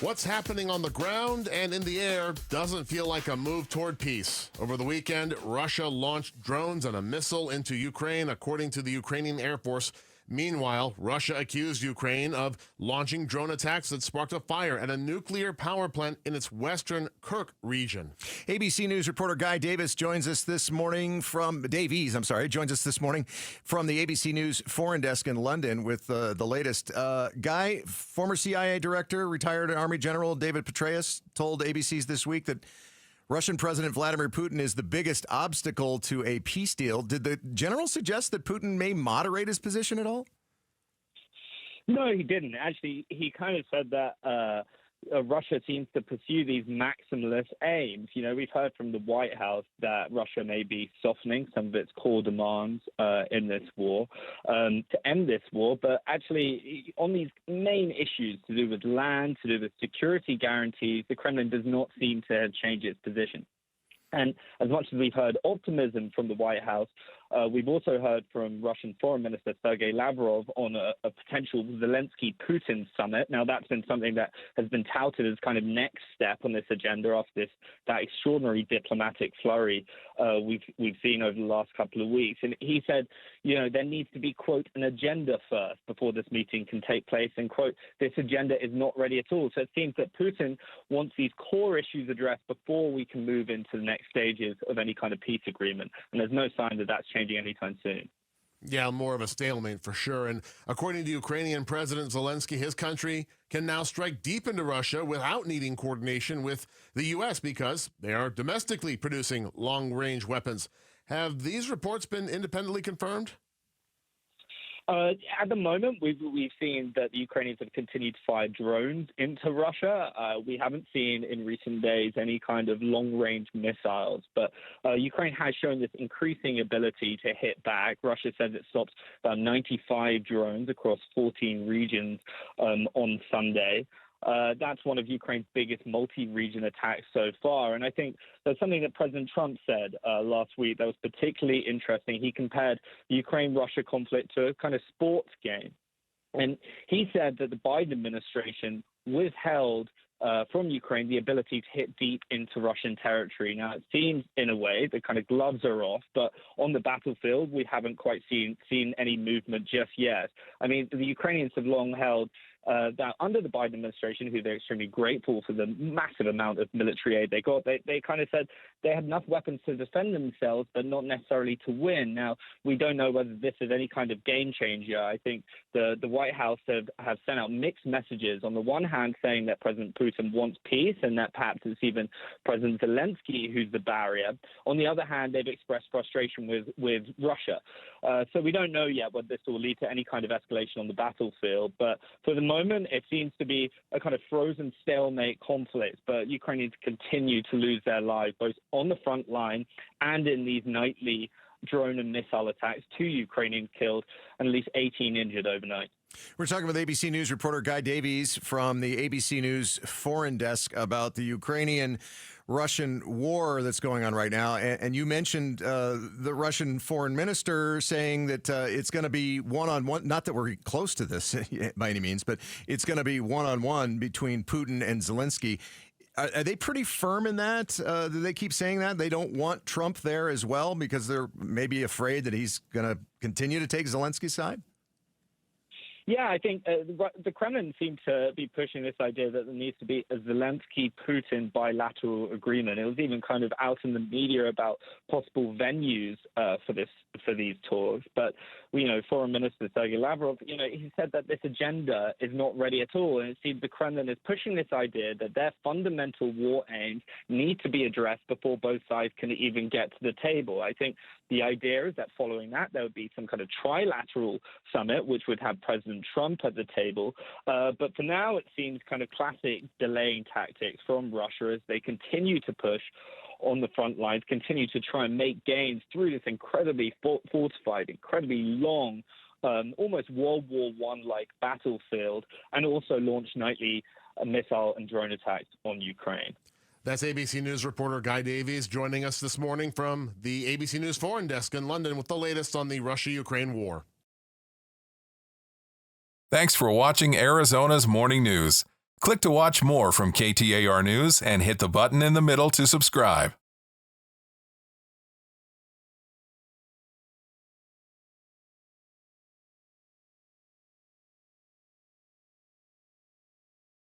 What's happening on the ground and in the air doesn't feel like a move toward peace. Over the weekend, Russia launched drones and a missile into Ukraine, according to the Ukrainian Air Force. Meanwhile, Russia accused Ukraine of launching drone attacks that sparked a fire at a nuclear power plant in its western Kursk region. ABC News reporter Guy Davies joins us this morning from the ABC News Foreign Desk in London with the latest. Guy, former CIA director, retired Army General David Petraeus told ABC's This Week that Russian President Vladimir Putin is the biggest obstacle to a peace deal. Did the general suggest that Putin may moderate his position at all? No, he didn't. Actually, he kind of said that Russia seems to pursue these maximalist aims. You know, we've heard from the White House that Russia may be softening some of its core demands in this war to end this war. But actually, on these main issues to do with land, to do with security guarantees, the Kremlin does not seem to change its position. And as much as we've heard optimism from the White House, we've also heard from Russian Foreign Minister Sergei Lavrov on a potential Zelenskyy-Putin summit. Now, that's been something that has been touted as kind of next step on this agenda after that extraordinary diplomatic flurry we've seen over the last couple of weeks. And he said, you know, there needs to be, quote, an agenda first before this meeting can take place. And, quote, this agenda is not ready at all. So it seems that Putin wants these core issues addressed before we can move into the next stages of any kind of peace agreement. And there's no sign that that's changing anytime soon. Yeah, more of a stalemate for sure. And according to Ukrainian President Zelenskyy, his country can now strike deep into Russia without needing coordination with the U.S. because they are domestically producing long-range weapons. Have these reports been independently confirmed? At the moment, we've seen that the Ukrainians have continued to fire drones into Russia. We haven't seen in recent days any kind of long-range missiles, but Ukraine has shown this increasing ability to hit back. Russia says it stopped about 95 drones across 14 regions on Sunday. That's one of Ukraine's biggest multi-region attacks so far. And I think there's something that President Trump said last week that was particularly interesting. He compared the Ukraine-Russia conflict to a kind of sports game. And he said that the Biden administration withheld from Ukraine the ability to hit deep into Russian territory. Now, it seems in a way the kind of gloves are off, but on the battlefield, we haven't quite seen any movement just yet. I mean, the Ukrainians have long held that under the Biden administration, who they're extremely grateful for the massive amount of military aid they got, they kind of said they had enough weapons to defend themselves, but not necessarily to win. Now, we don't know whether this is any kind of game changer. I think the White House have sent out mixed messages. On the one hand, saying that President Putin wants peace and that perhaps it's even President Zelenskyy who's the barrier. On the other hand, they've expressed frustration with Russia. So we don't know yet whether this will lead to any kind of escalation on the battlefield. But for the moment, it seems to be a kind of frozen stalemate conflict. But Ukrainians continue to lose their lives, both on the front line and in these nightly drone and missile attacks. 2 Ukrainians killed and at least 18 injured overnight. We're talking with ABC News reporter Guy Davies from the ABC News Foreign Desk about the Ukrainian-Russian war that's going on right now. And you mentioned the Russian foreign minister saying that it's going to be one-on-one, not that we're close to this by any means, but it's going to be one-on-one between Putin and Zelenskyy. Are they pretty firm in that? Do they keep saying that? They don't want Trump there as well because they're maybe afraid that he's going to continue to take Zelensky's side? Yeah, I think the Kremlin seemed to be pushing this idea that there needs to be a Zelenskyy-Putin bilateral agreement. It was even kind of out in the media about possible venues for these talks. But, you know, Foreign Minister Sergei Lavrov, you know, he said that this agenda is not ready at all. And it seems the Kremlin is pushing this idea that their fundamental war aims need to be addressed before both sides can even get to the table. I think the idea is that following that, there would be some kind of trilateral summit, which would have President Trump at the table. But for now, it seems kind of classic delaying tactics from Russia as they continue to push on the front lines, continue to try and make gains through this incredibly fortified, incredibly long, almost World War I-like battlefield, and also launch nightly missile and drone attacks on Ukraine. That's ABC News reporter Guy Davies joining us this morning from the ABC News Foreign Desk in London with the latest on the Russia-Ukraine war. Thanks for watching Arizona's Morning News. Click to watch more from KTAR News and hit the button in the middle to subscribe.